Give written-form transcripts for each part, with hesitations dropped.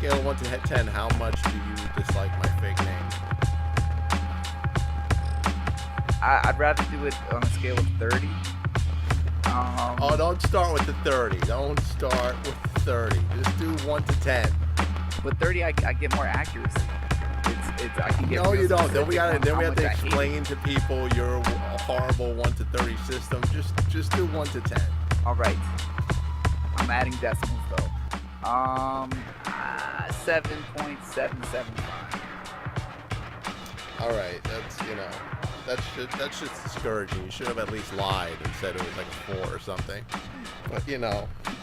scale of 1 to 10, how much do you dislike my fake name? I'd rather do it on a scale of 30. Oh, don't start with the 30. Don't start with the 30. Just do 1 to 10. With 30, I get more accuracy. It's I can get. No, you don't. Then specific we on have how to much I hate it. explain to people your horrible 1 to 30 system. Just do 1 to 10. All right. I'm adding decimals though. 7.775. All right, that's just discouraging. You should have at least lied and said it was like a 4 or something. But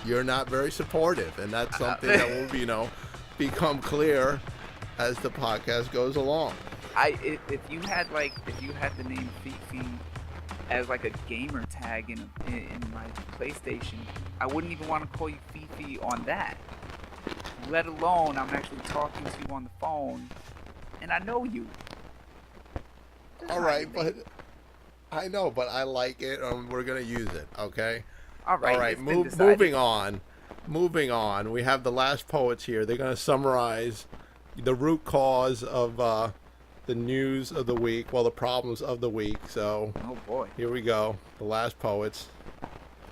you're not very supportive, and that's something that will become clear as the podcast goes along. If you had the name Fifi as like a gamer tag in my PlayStation, I wouldn't even want to call you Fifi on that. Let alone I'm actually talking to you on the phone, and I know you. All right, but I know, but I like it, and we're gonna use it. Okay. All right. All right. Moving on. Moving on. We have the last poets here. They're gonna summarize the root cause of the news of the week, the problems of the week. So, oh boy, here we go. The last poets.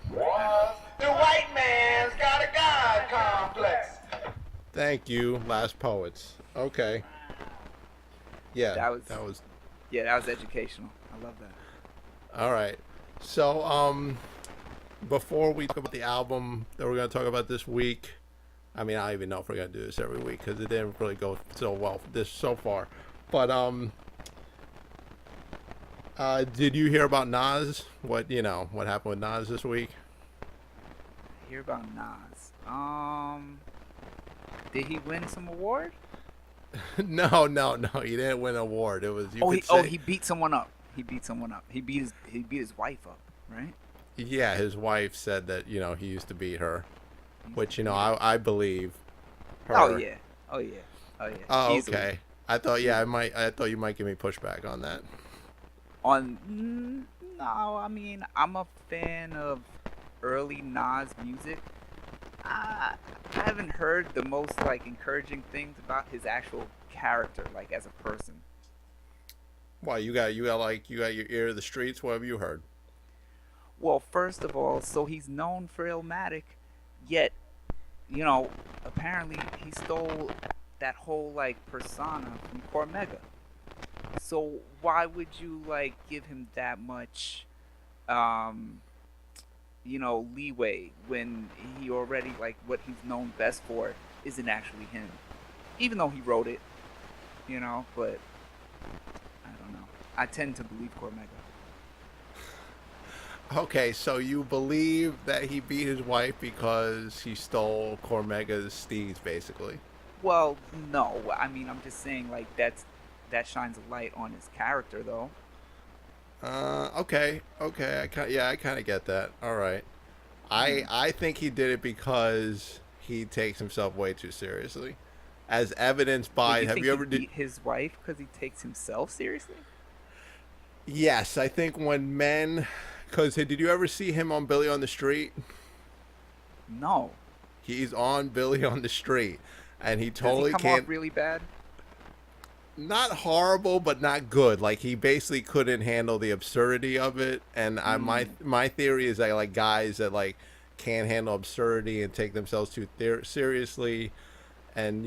The white man's got a God complex. Thank you, last poets. Okay. Yeah, that was educational. I love that. all right. So, before we talk about the album that we're gonna talk about this week, I mean, I don't even know if we're gonna do this every week because it didn't really go so well so far. But did you hear about Nas? What happened with Nas this week? Hear about Nas? Did he win some award? No. He didn't win an award. It was he beat someone up. He beat his wife up, right? Yeah, his wife said that he used to beat her, which I believe her. Oh yeah. Oh, easily. Okay. I thought you might give me pushback on that. No, I mean, I'm a fan of early Nas music. I haven't heard the most encouraging things about his actual character, as a person. Why you got your ear to the streets? What have you heard? Well, first of all, so he's known for Illmatic, yet, apparently he stole that whole persona from Cormega. So why would you give him that much leeway when he already what he's known best for isn't actually him, even though he wrote it, but I don't know. I tend to believe Cormega. Okay, so you believe that he beat his wife because he stole Cormega's steeds, basically? Well, no. I mean, I'm just saying that shines a light on his character, though. Okay. I kind of get that. All right. I think he did it because he takes himself way too seriously, as evidenced by. Have you ever beat his wife because he takes himself seriously? Yes, I think when men. Because did you ever see him on Billy on the Street? No. He's on Billy on the Street, and he totally Does he come off really bad? Not horrible, but not good. He basically couldn't handle the absurdity of it, and my theory is that guys that can't handle absurdity and take themselves too seriously, and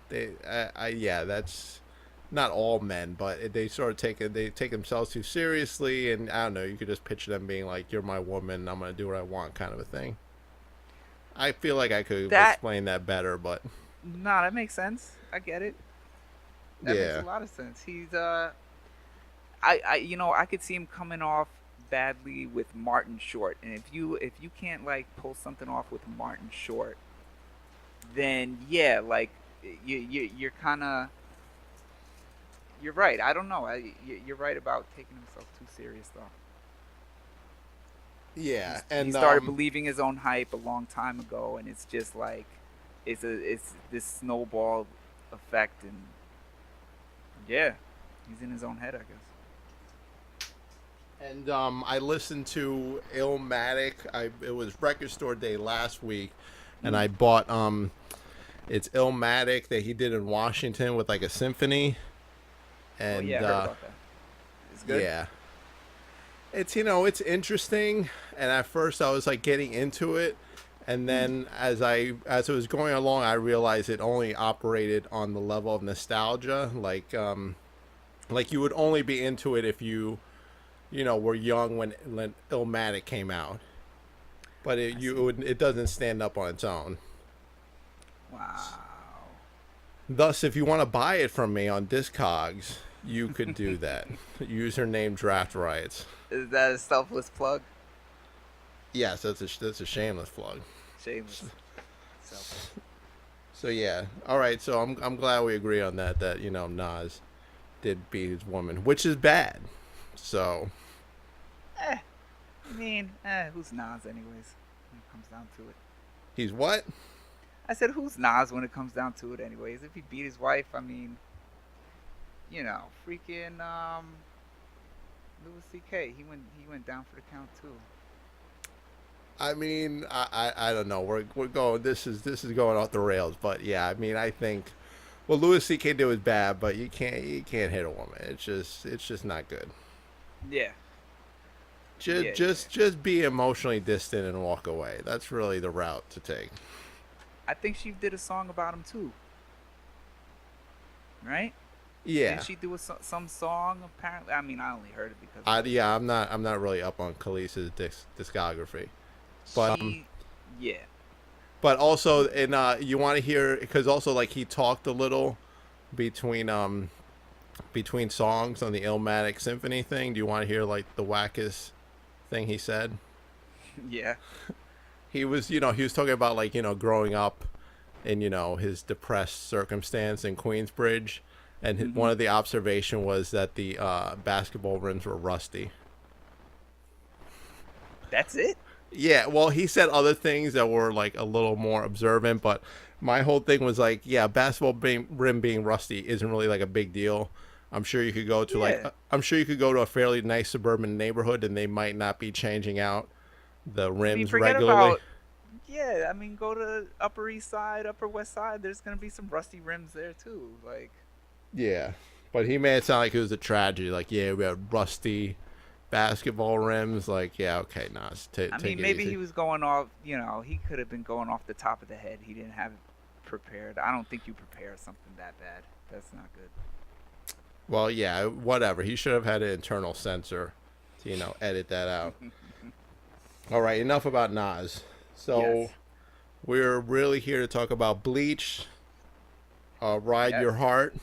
that's not all men, but they sort of take themselves too seriously, and I don't know. You could just picture them being like, "You're my woman, I'm gonna do what I want," kind of a thing. I feel like I could explain that better, but no, that makes sense. I get it. That makes a lot of sense. He's I could see him coming off badly with Martin Short, and if you can't pull something off with Martin Short, then you're kind of. You're right. I don't know. You're right about taking himself too serious, though. Yeah, he started believing his own hype a long time ago, and it's just it's this snowball effect, and he's in his own head, I guess. And I listened to Illmatic. It was Record Store Day last week, and I bought It's Illmatic that he did in Washington with like a symphony, Oh and yeah, I heard about that. It's good. yeah, it's it's interesting. And at first I was like getting into it, and then as it was going along, I realized it only operated on the level of nostalgia, like you would only be into it if you were young when Illmatic came out, but it doesn't stand up on its own. Wow. Thus, if you want to buy it from me on Discogs, you could do that. Username Draft Rights. Is that a selfless plug? Yes, that's a shameless plug. Shameless. Selfless. So yeah, all right. So I'm glad we agree on that. That Nas did beat his woman, which is bad. So I mean, who's Nas anyways? When it comes down to it. he's what? I said, who's Nas when it comes down to it anyways? If he beat his wife, I mean, freaking Louis C.K. He went down for the count too. I mean, I don't know. We're going. This is going off the rails. But yeah, I mean, I think what Louis C.K. did was bad, but you can't hit a woman. It's just not good. Yeah. Just be emotionally distant and walk away. That's really the route to take. I think she did a song about him too. Right? Yeah. Didn't she do some song? Apparently, I mean, I only heard it because. I'm not really up on Khaleesi's discography, but yeah. But also, and you want to hear because also like he talked a little between songs on the Illmatic Symphony thing. Do you want to hear like the wackest thing he said? Yeah. He was talking about like growing up in his depressed circumstance in Queensbridge, and one of the observation was that the basketball rims were rusty. That's it? Yeah, well, he said other things that were like a little more observant, but my whole thing was like, yeah, rim being rusty isn't really like a big deal. I'm sure you could go to a fairly nice suburban neighborhood and they might not be changing out the rims regularly. Yeah, I mean, go to Upper East Side, Upper West Side. There's gonna be some rusty rims there too. Like, yeah, but he made it sound like it was a tragedy. Like, yeah, we had rusty basketball rims. Like, yeah, okay, Nas. I mean, maybe he was going off. He could have been going off the top of the head. He didn't have it prepared. I don't think you prepare something that bad. That's not good. Well, yeah, whatever. He should have had an internal censor to edit that out. All right, enough about Nas. So, yes. We're really here to talk about Bleach, Ride Yes. Your Heart,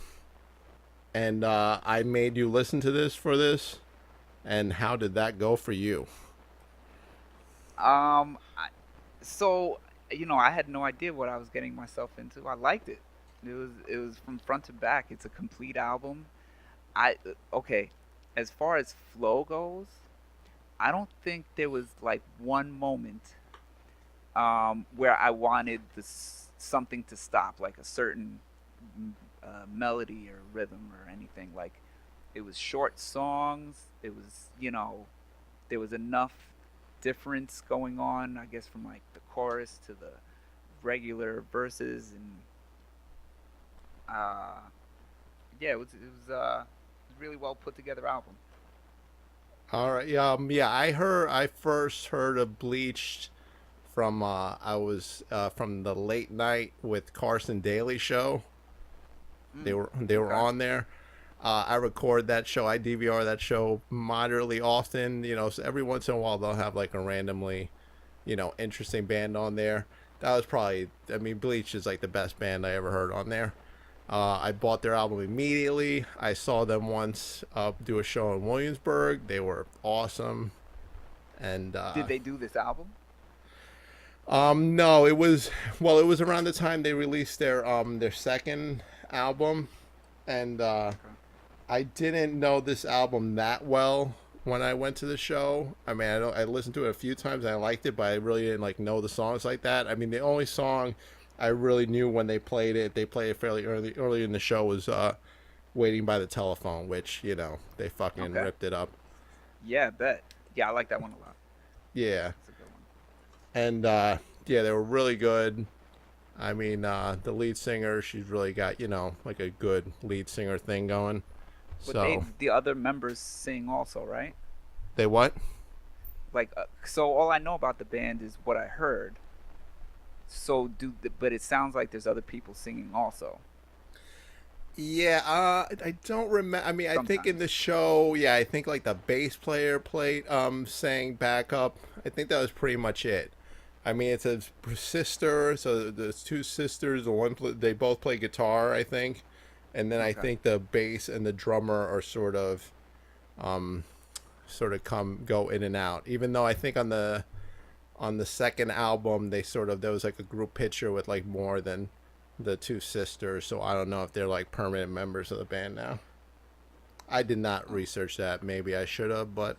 and I made you listen to this for this, and how did that go for you? So I had no idea what I was getting myself into. I liked it. It was from front to back. It's a complete album. Okay, as far as flow goes, I don't think there was like one moment where I wanted something to stop, like a certain melody or rhythm or anything. Like, it was short songs. It was, there was enough difference going on, I guess, from like the chorus to the regular verses, and yeah, it was a really well put together album. All right, yeah, I first heard of Bleached from I was from the Late Night with Carson Daly show. They were on there. I record that show. I DVR that show moderately often. So every once in a while they'll have like a randomly, interesting band on there. That was probably, I mean, Bleach is like the best band I ever heard on there. I bought their album immediately. I saw them once do a show in Williamsburg. They were awesome. And did they do this album? No, it was around the time they released their second album, and Okay. I didn't know this album that well when I went to the show. I mean, I listened to it a few times and I liked it, but I really didn't like know the songs like that. I mean, the only song I really knew when they played it fairly early in the show, was "Waiting by the Telephone," which they fucking ripped it up. Yeah, I bet. Yeah, I like that one a lot. Yeah, It's a good one. and yeah, they were really good. I mean, the lead singer, she's really got, like a good lead singer thing going. But So, the other members sing also, right? they what? Like, so all I know about the band is what I heard. So but it sounds like there's other people singing also. Yeah, I don't remember. I mean, I think in Sometimes. the show, yeah, I think like the bass player played, sang backup. I think that was pretty much it. I mean, it's a sister, so there's two sisters. They both play guitar, I think, and then I Okay. think the bass and the drummer are um, sort of come go in and out. Even though I think on the second album they there was like a group picture with like more than the two sisters, so I don't know if they're like permanent members of the band now. I did not Oh. research that. Maybe I should have, but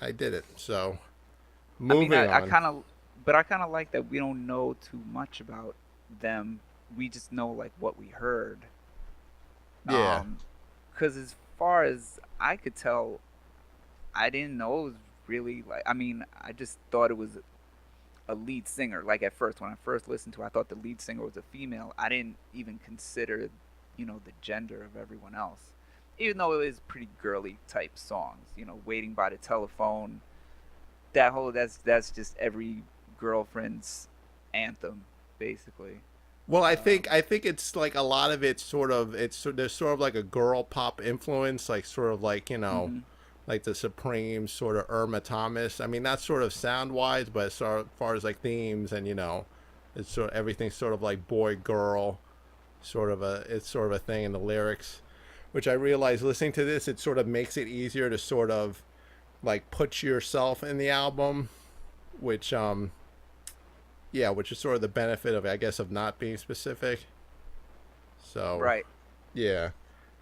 I did it. So I mean, moving I on. kind of, but I kind of like that we don't know too much about them. We just know like what we heard. Yeah. Because as far as I could tell, I didn't know it was really like. I mean, I just thought it was a lead singer. Like at first, when I first listened to it, I thought the lead singer was a female. I didn't even consider, the gender of everyone else. Even though it was pretty girly type songs, waiting by the telephone. That's just every girlfriend's anthem, basically. Well, Um, I think it's like a lot of it's there's sort of like a girl pop influence, like sort of like hmm like the Supreme sort of Irma Thomas. I mean, that's sort of sound wise, but as far as like themes and it's sort of everything's sort of like boy girl, it's sort of a thing in the lyrics, which I realize listening to this, it sort of makes it easier to sort of like put yourself in the album, which yeah, which is sort of the benefit of I guess of not being specific. So right. yeah.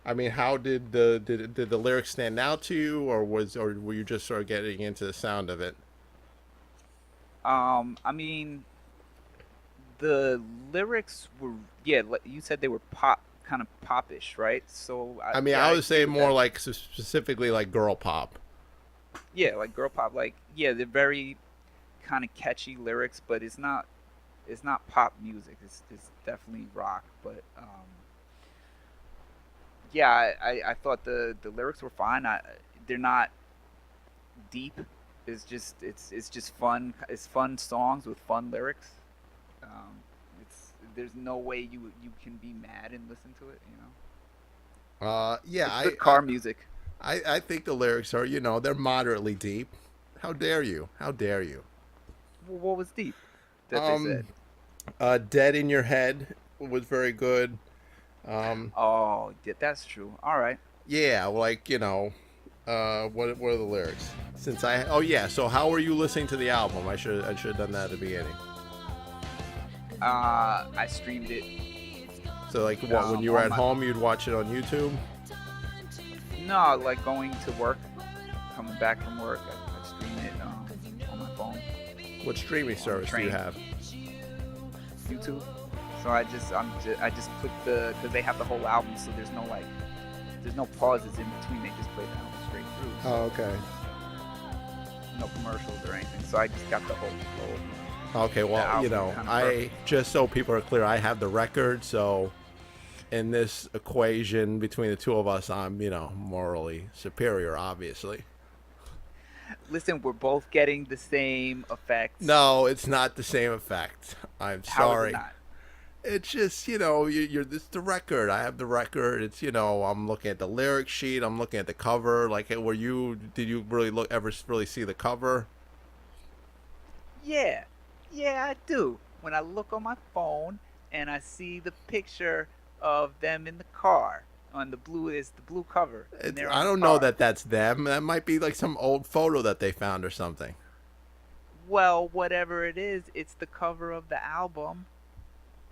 I mean, how did the lyrics stand out to you, or were you just sort of getting into the sound of it? I mean, the lyrics were, yeah. You said they were pop, kind of popish, right? So I mean, yeah, I I would agree say with more that. like specifically like girl pop. Yeah, like girl pop. Like yeah, they're very kind of catchy lyrics, but it's not pop music. It's definitely rock. But yeah, I thought the lyrics were fine. They're not deep. It's just fun. It's fun songs with fun lyrics. Um, it's there's no way you can be mad and listen to it. Yeah, It's good car music. I think the lyrics are they're moderately deep. How dare you? How dare you? What was deep that they Um, said? Dead in Your Head was very good. Um, Oh, yeah, that's true. All right. yeah, like what are the lyrics? Since oh yeah, so how were you listening to the album? I should have done that at the beginning. I streamed it So like what when you were on at my home, you'd watch it on YouTube. no, like going to work, coming back from work. I stream it on my phone What streaming on the service do you train. have? YouTube. So I just click because they have the whole album, so there's no pauses in between. They just play the album straight through. Oh, So okay. no commercials or anything. So I just got the whole flow. Okay, The well, album kind of I perfect. just so people are clear, I have the record, so in this equation between the two of us, I'm, morally superior, obviously. Listen, we're both getting the same effects. No, it's not the same effect. I'm How is it sorry. not? It's just, you're this the record. I have the record. It's, I'm looking at the lyric sheet. I'm looking at the cover. Like, did you really ever really see the cover? Yeah, yeah, I do. When I look on my phone and I see the picture of them in the car on the blue cover, and they're I on the don't know car. that that's them. That might be like some old photo that they found or something. Well, whatever it is, it's the cover of the album.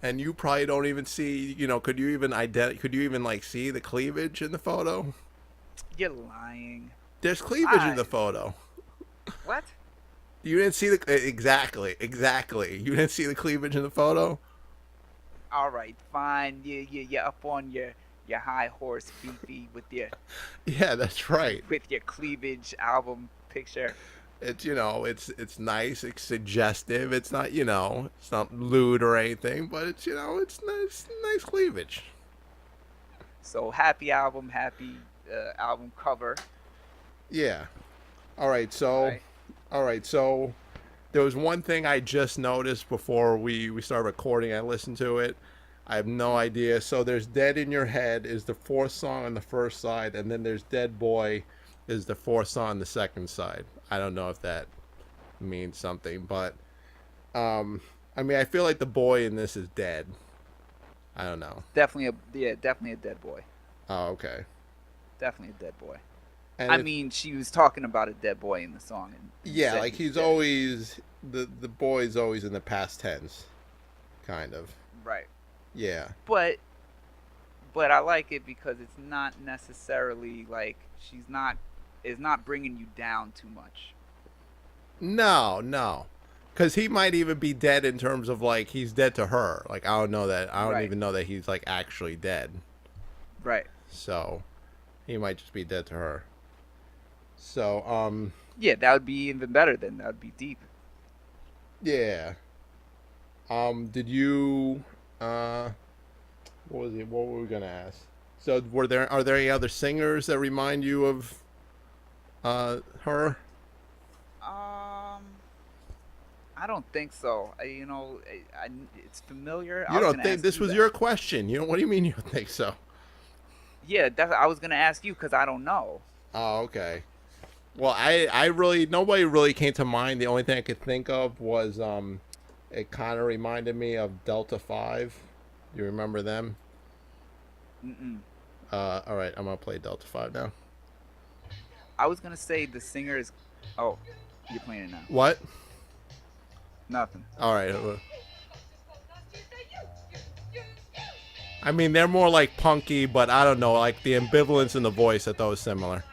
And you probably don't even see, could you even like see the cleavage in the photo? You're lying. There's cleavage in I the photo. what? You didn't see exactly. You didn't see the cleavage in the photo? All right, fine. You're up on your high horse, Fifi, Yeah, that's right. with your cleavage album picture. It's it's nice, it's suggestive. It's not it's not lewd or anything, but it's it's nice cleavage. So happy album, happy album cover, Yeah. All right. So, right? all right. So there was one thing I just noticed before we started recording. I listened to it. I have no idea. So there's "Dead in Your Head" is the fourth song on the first side, and then there's "Dead Boy" is the fourth song on the second side. I don't know if that means something, but I mean, I feel like the boy in this is dead. I don't know. Definitely a dead boy. Oh, okay. Definitely a dead boy. And I mean, she was talking about a dead boy in the song, and yeah, said like he was he's dead. always the boy's always in the past tense, kind of. Right. Yeah. But I like it because it's not necessarily like is not bringing you down too much. No, no. Because he might even be dead in terms of like he's dead to her. Like I don't know that. I don't Right. even know that he's like actually dead. Right. So he might just be dead to her. So Yeah, that would be even better. Then that would be deep. yeah. Did you what was it? What were we gonna ask? So are there any other singers that remind you of her? I don't think so. It's familiar. I You was don't gonna think ask this you was that. your question? You know what do you mean you don't think so? Yeah, I was gonna ask you because I don't know. Oh, okay. Well, I really nobody really came to mind. The only thing I could think of was it kind of reminded me of Delta 5. You remember them? Mm-mm. All right, I'm gonna play Delta 5 now. I was gonna say the singer is. Oh, you're playing it now. What? Nothing. All right. I mean, they're more like punky, but I don't know, like the ambivalence in the voice I thought was similar.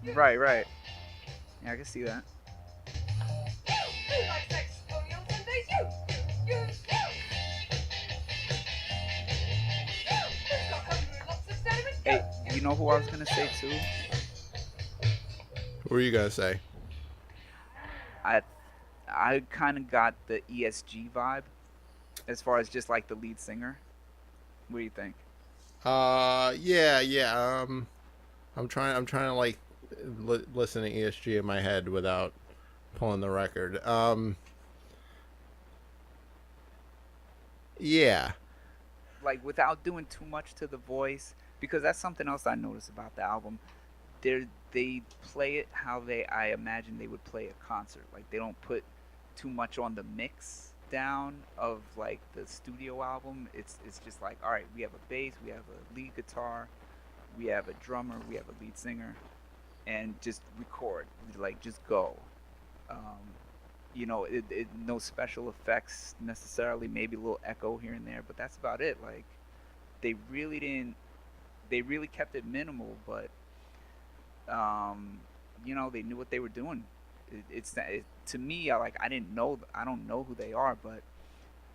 Right. Right. Yeah, I can see that. Hey, you know who I was gonna say too? What were you gonna say? I I kind of got the ESG vibe as far as just like the lead singer. What do you think? Yeah, yeah. I'm trying to like listen to ESG in my head without pulling the record. Yeah. Like without doing too much to the voice, because that's something else I noticed about the album. They play it how I imagine they would play a concert. Like they don't put too much on the mix down of like the studio album. It's just like, all right, we have a bass, we have a lead guitar, we have a drummer, we have a lead singer, and just record. Like just go. Um, no special effects necessarily. Maybe a little echo here and there, but that's about it. Like they really didn't. They really kept it minimal, but they knew what they were doing. To me, I didn't know. I don't know who they are, but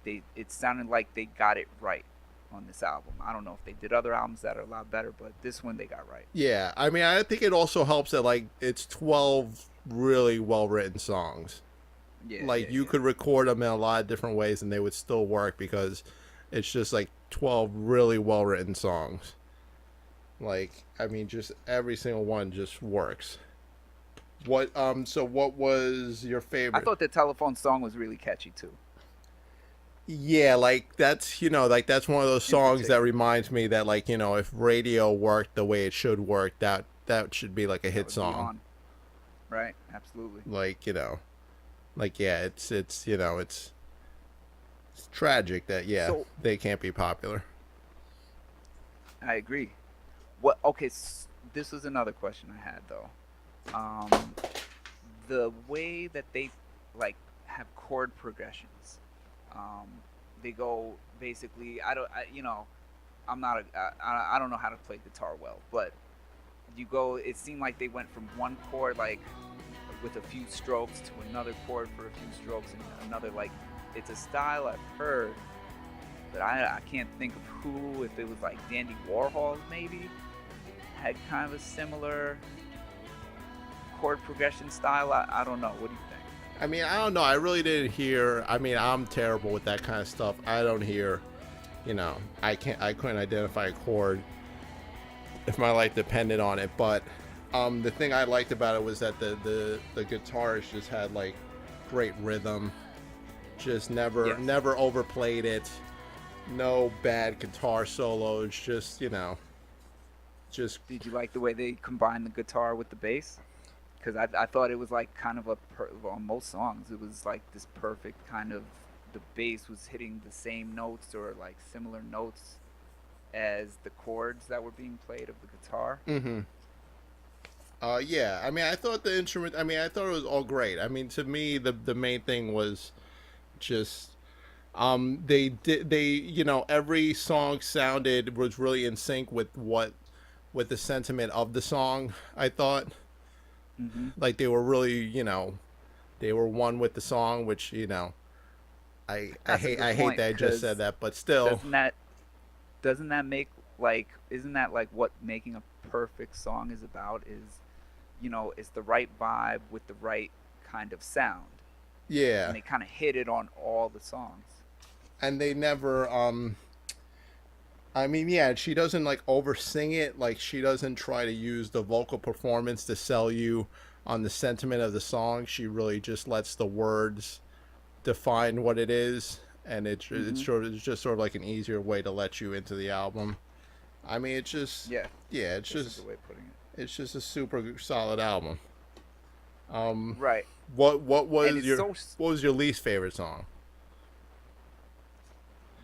it sounded like they got it right on this album. I don't know if they did other albums that are a lot better, but this one they got right. Yeah. I mean, I think it also helps that like it's 12 really well written songs. Yeah, Like you could record them in a lot of different ways and they would still work because it's just like 12 really well written songs. Like I mean, just every single one just works. So what was your I favorite? thought the telephone song was really catchy too. Yeah, like that's like that's one of those In songs that particular. reminds me that like if radio worked the way it should work, that should be like a That hit would be song. on. Right, absolutely. Like like yeah, it's tragic that So they can't be popular. I agree. What? Okay, this was another question I had though. The way that they like have chord progressions. Um, they go basically. I'm not a. I don't know how to play guitar well, but you go. It seemed like they went from one chord like with a few strokes to another chord for a few strokes and another like. It's a style I've heard, but I can't think of who. If it was like Dandy Warhol maybe had kind of a similar chord progression style. I don't know. What do you think? I mean, I don't know. I really didn't hear. I mean, I'm terrible with that kind of stuff. I don't hear. I can't. I couldn't identify a chord if my life depended on it. But the thing I liked about it was that the guitarist just had like great rhythm. Just never Yes. never overplayed it. No bad guitar solos. Just Did you like the way they combined the guitar with the bass? Because I thought it was like kind of on most songs it was like this perfect kind of, the bass was hitting the same notes or like similar notes as the chords that were being played of the guitar. mm-hmm. Yeah. I mean, I thought the instrument. I mean, I thought it was all great. I mean, to me, the main thing was just they every song was really in sync with the sentiment of the song. I thought Mm-hmm. like they were really they were one with the song, which I That's a hate good I hate point, that I just 'cause said that, but still. doesn't that make, like, isn't that like what making a perfect song is about? Is, it's the right vibe with the right kind of sound, Yeah. and they kind of hit it on all the songs. And they never I mean, yeah, she doesn't like over sing it. Like, she doesn't try to use the vocal performance to sell you on the sentiment of the song. She really just lets the words define what it is, and Mm-hmm. it's just sort of like an easier way to let you into the album. I mean, it's just Yeah, yeah, this is the way of putting it. it's just a super solid album. Um, Right, what and was it's your so what was your least favorite song?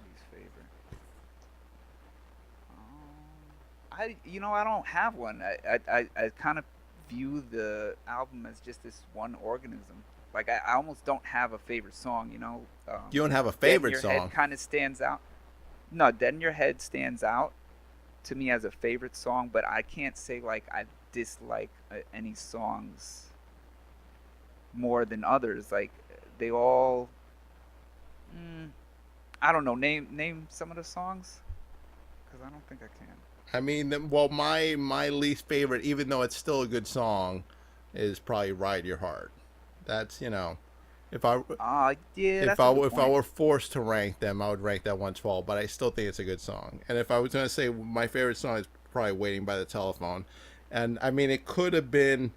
least favorite. I don't have one. I kind of view the album as just this one organism. Like, I almost don't have a favorite song. You don't have a Dead in favorite Your song? Head kind of stands out. No, Dead in Your Head stands out to me as a favorite song, but I can't say like I dislike any songs more than others. Like, they all, I don't know. Name some of the songs, because I don't think I can. I mean, well, my least favorite, even though it's still a good song, is probably "Ride Your Heart." That's if I Yeah, if that's a I good if I point. were forced to rank them, I would rank that 112. But I still think it's a good song. And if I was gonna say my favorite song is probably "Waiting by the Telephone," and I mean it could have been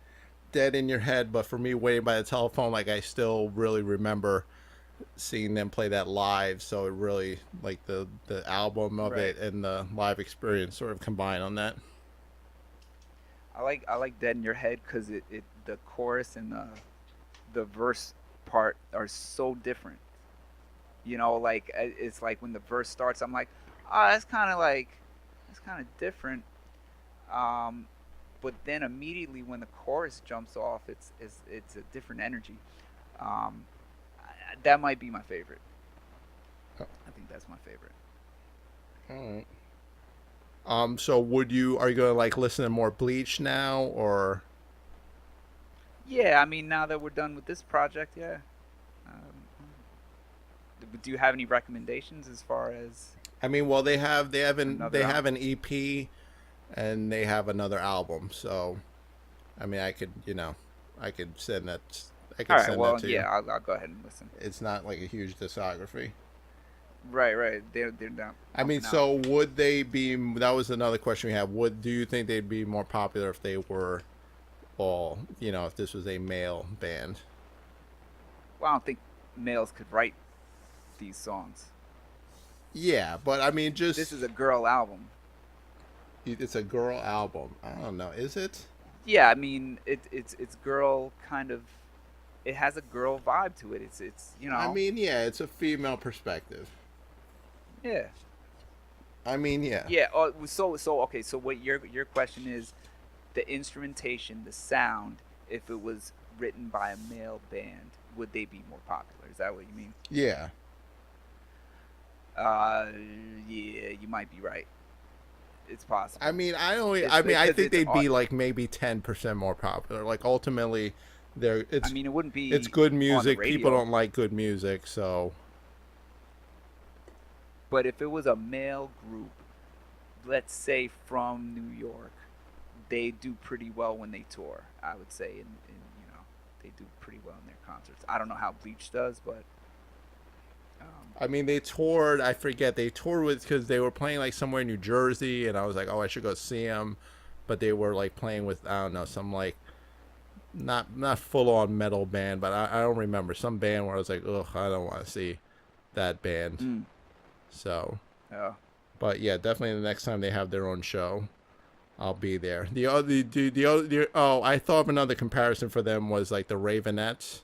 "Dead in Your Head," but for me, "Waiting by the Telephone," like I still really remember seeing them play that live, so it really like the album of Right. it and the live experience sort of combine on that. I like Dead in Your Head because the chorus and the verse part are so different. Like, it's like when the verse starts, I'm like, oh, that's kind of different. Um, but then immediately when the chorus jumps off, it's a different energy. Um, that might be my favorite. I think that's my favorite. All right. So are you gonna like listen to more Bleach now, or Yeah, I mean, now that we're done with this project, yeah. Um, do you have any recommendations as far as I mean, well, they another have album? an EP and they have another album, so I mean, I could send that, I All could right, send that well, to you. yeah, I'll go ahead and listen. It's not like a huge discography. Right. They're down I mean, pumping out. so would they be? That was another question we have. Do you think they'd be more popular if they were all, if this was a male band? Well, I don't think males could write these songs. Yeah, but I mean, This just is a girl album. it's a girl album. I don't know. Is it? Yeah, I mean, it's girl kind of. It has a girl vibe to it. I mean, yeah, it's a female perspective. yeah, I mean, yeah. yeah. So okay. So what your question is, the instrumentation, the sound, if it was written by a male band, would they be more popular? Is that what you mean? Yeah. Uh, yeah, you might be right. It's I possible. mean, It's I because think it's they'd be like maybe 10% more popular. Like ultimately, I mean, it wouldn't it's be good on the music. People radio, don't like good music, so but if it was a male group, let's say from New York, they do pretty well when they tour. I would say, and they do pretty well in their concerts. I don't know how Bleach does, but I mean, they toured. I forget they toured with because they were playing like somewhere in New Jersey, and I was like, oh, I should go see them, but they were like playing with I don't know some like not full on metal band, but I don't remember some band where I was like, ugh, I don't want to see that band. So, yeah. but yeah, definitely the next time they have their own show, I'll be there. Oh, I thought of another comparison for them was like the Ravenettes.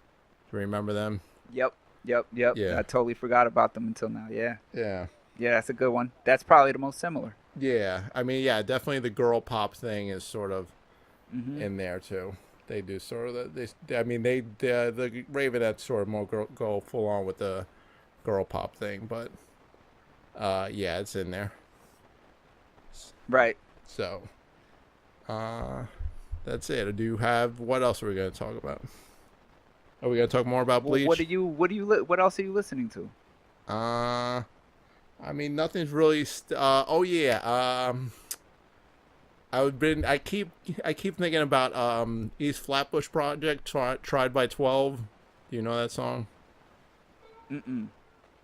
Do you remember them? Yep. Yeah. I totally forgot about them until now. Yeah. Yeah. Yeah, that's a good one. That's probably the most similar. Yeah. I mean, yeah, definitely the girl pop thing is sort of in there too. They do sort of the Ravenettes sort of more go full on with the girl pop thing, but yeah, it's in there. Right. So, that's it. Do you have what else are we going to talk about? Are we going to talk more about Bleach? What else are you listening to? I mean, nothing's really. Oh yeah. I keep thinking about East Flatbush Project, Tried by 12. Do you know that song? I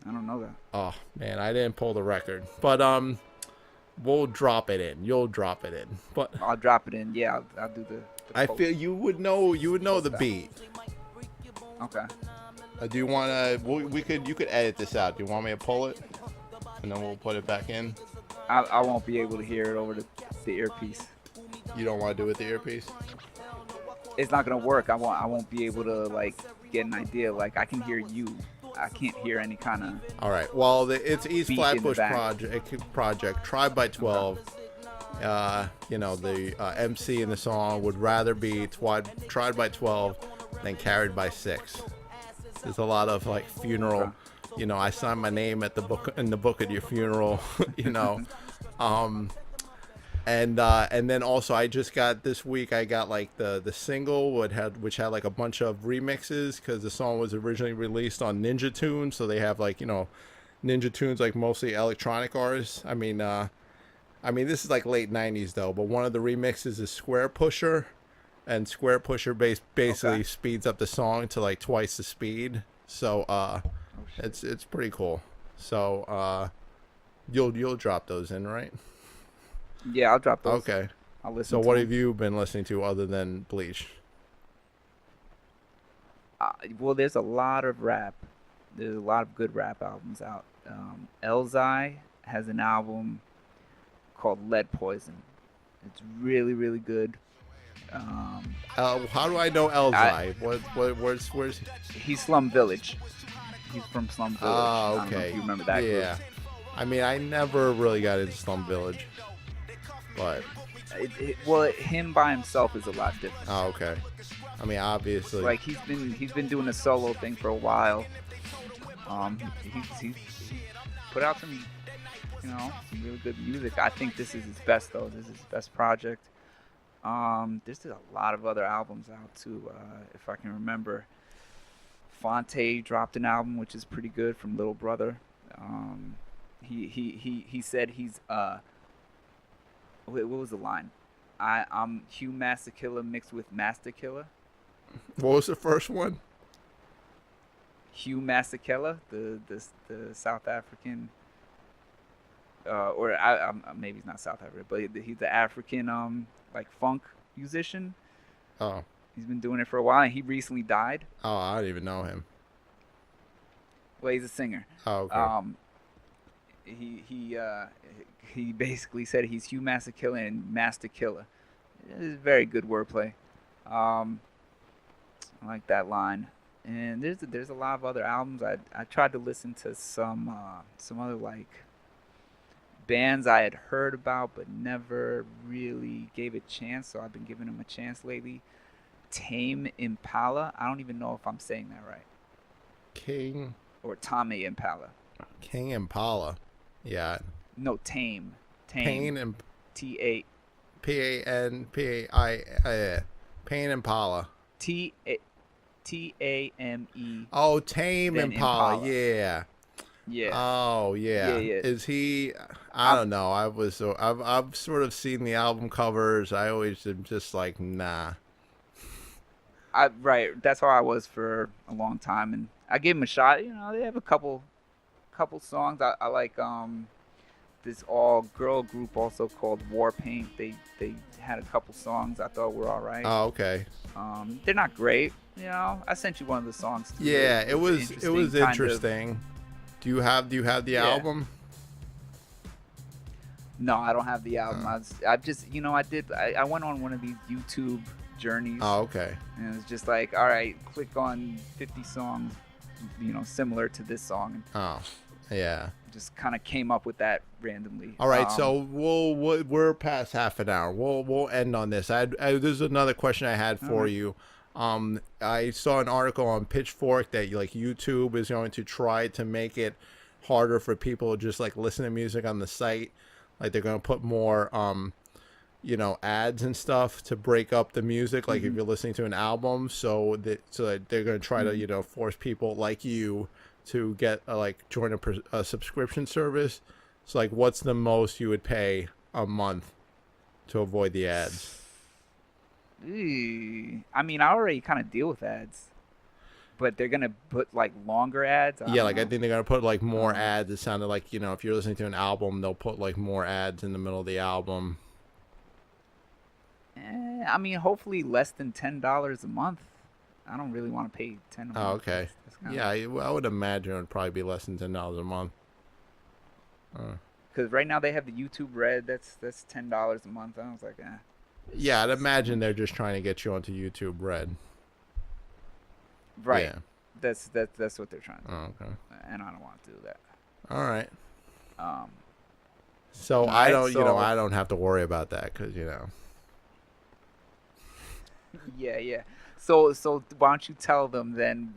don't know that. Oh man, I didn't pull the record, but we'll drop it in. You'll drop it in, but I'll drop it in. Yeah, I'll do the I post. feel you would know the beat. Okay. Do you want to? You could edit this out. Do you want me to pull it, and then we'll put it back in? I won't be able to hear it over the earpiece. You don't want to do it with the earpiece? It's not gonna work. I won't be able to like get an idea. Like I can hear you. I can't hear any kind of. All right. Well, it's East beat Flatbush in the Project, Tried by 12. The MC in the song would rather be tried by 12 than carried by 6. There's a lot of like funeral. I signed my name in the book at your funeral. And then also I just got this week I got like the single which had like a bunch of remixes because the song was originally released on Ninja Tunes, so they have like Ninja Tunes like mostly electronic artists. I mean this is like late 90s though, but one of the remixes is Square Pusher, and Square Pusher basically speeds up the song to like twice the speed. So it's pretty cool. So you'll drop those in, right? Yeah, I'll drop those. Okay. I'll listen. So to what them. have you been listening to other than Bleach? Well, there's a lot of rap. There's a lot of good rap albums out. Elzai has an album called Lead Poison. It's really, really good. How do I know Elzai? Where's? He's Slum Village. He's from Slum Village. Oh, okay. I don't know if you remember that Yeah. group. I mean, I never really got into Slum Village, but Well, him by himself is a lot different. oh, okay. I mean, obviously. Like he's been doing a solo thing for a while. He's put out some really good music. I think this is his best though. This is his best project. There's a lot of other albums out too. If I can remember, Fonte dropped an album which is pretty good from Little Brother. He said he's what was the line? I'm Hugh Masterkiller mixed with Master Killer. What was the first one? Hugh Masekela, the South African, or maybe he's not South African, but he's the African like funk musician. Oh. He's been doing it for a while, and he recently died. Oh, I don't even know him. Well, he's a singer. Oh, okay. He basically said he's Hugh Masekela and Master Killer. It's very good wordplay. I like that line. And there's a lot of other albums. I tried to listen to some other like bands I had heard about but never really gave a chance. So I've been giving them a chance lately. Tame Impala. I don't even know if I'm saying that right. King or Tame Impala. King Impala. Yeah. No, Tame. Pain and T-A. P-A-N-P-A-I. Pain Impala. T-A-M-E. Oh, Tame Impala. Yeah. Yeah. Oh, yeah. Yeah. Is he? I don't know. I've sort of seen the album covers. I always am just like, nah. Right. That's how I was for a long time, and I gave them a shot. You know, they have a couple songs. I like this all girl group also called War Paint. They had a couple songs I thought were all right. Oh, okay. They're not great. You know, I sent you one of the songs too. Yeah, it was kind interesting. Do you have the album? No, I don't have the album. I just, you know, I went on one of these YouTube journeys. Oh, okay. And it was just like, all right, click on 50 songs, you know, similar to this song. Oh, yeah. Just kind of came up with that randomly. All right, so we're past half an hour. We'll end on this. There's another question I had for you. I saw an article on Pitchfork that like YouTube is going to try to make it harder for people to just like listen to music on the site. Like they're going to put more you know, ads and stuff to break up the music. Like if you're listening to an album, so that they're going to try to, you know, force people like you to get like join a subscription service. So like, what's the most you would pay a month to avoid the ads? I mean, I already kind of deal with ads, but they're gonna put like longer ads. Yeah, like I think they're gonna put like more ads. It sounded like, you know, if you're listening to an album, they'll put like more ads in the middle of the album. I mean, hopefully less than $10 a month. I don't really want to pay $10 a month. Oh, okay. Yeah, I would imagine it would probably be less than $10 a month. Because right now they have the YouTube Red. That's $10 a month. I was like, Yeah, I'd imagine they're just trying to get you onto YouTube Red. Right. Yeah. That's what they're trying to do. Oh, okay. And I don't want to do that. All right. So I don't, you know, I don't have to worry about that because, you know. Yeah. So why don't you tell them then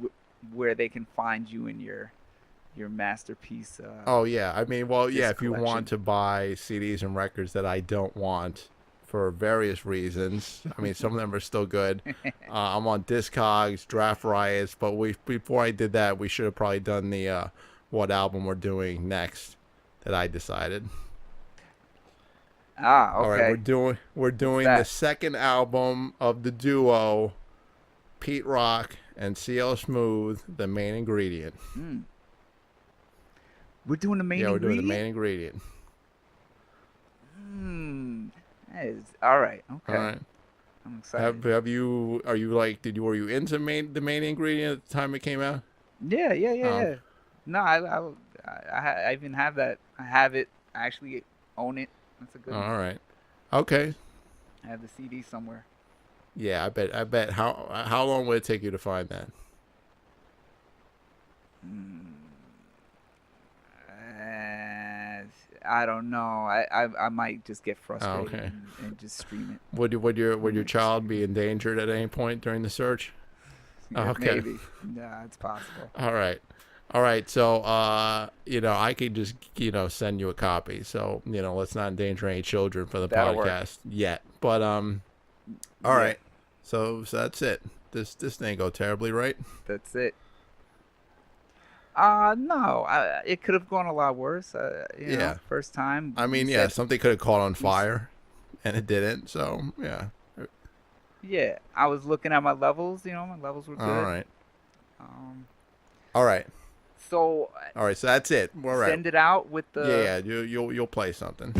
where they can find you in your masterpiece? Oh yeah, I mean, well, yeah, if you collection. want to buy CDs and records that I don't want for various reasons, I mean, some of them are still good. I'm on Discogs, Draft Riots, but before I did that, we should have probably done the what album we're doing next that I decided. Okay. All right, we're doing the that? second album of the duo, Pete Rock and CL Smooth, The Main Ingredient. We're doing the main ingredient? Yeah, we're doing the main ingredient. That is all right. Okay. All right. I'm excited. Were you into the main ingredient at the time it came out? Yeah. No, I even have that. I have it. I actually own it. That's a good one. All right. Okay. I have the CD somewhere. Yeah, I bet. How long would it take you to find that? I don't know. I might just get frustrated okay. and just stream it. Would your child be endangered at any point during the search? Yeah, okay. Maybe. Yeah, it's possible. All right. So, you know, I could just, you know, send you a copy. So, you know, let's not endanger any children for the That'll podcast yet. But, all right. So that's it. This didn't go terribly, right? That's it. No. It could have gone a lot worse. You know, first time. I mean, something could have caught on fire, and it didn't. So, yeah. Yeah, I was looking at my levels. You know, my levels were good. All right. All right. So. All right. So that's it. We're right. Send it out with the. Yeah. You'll play something.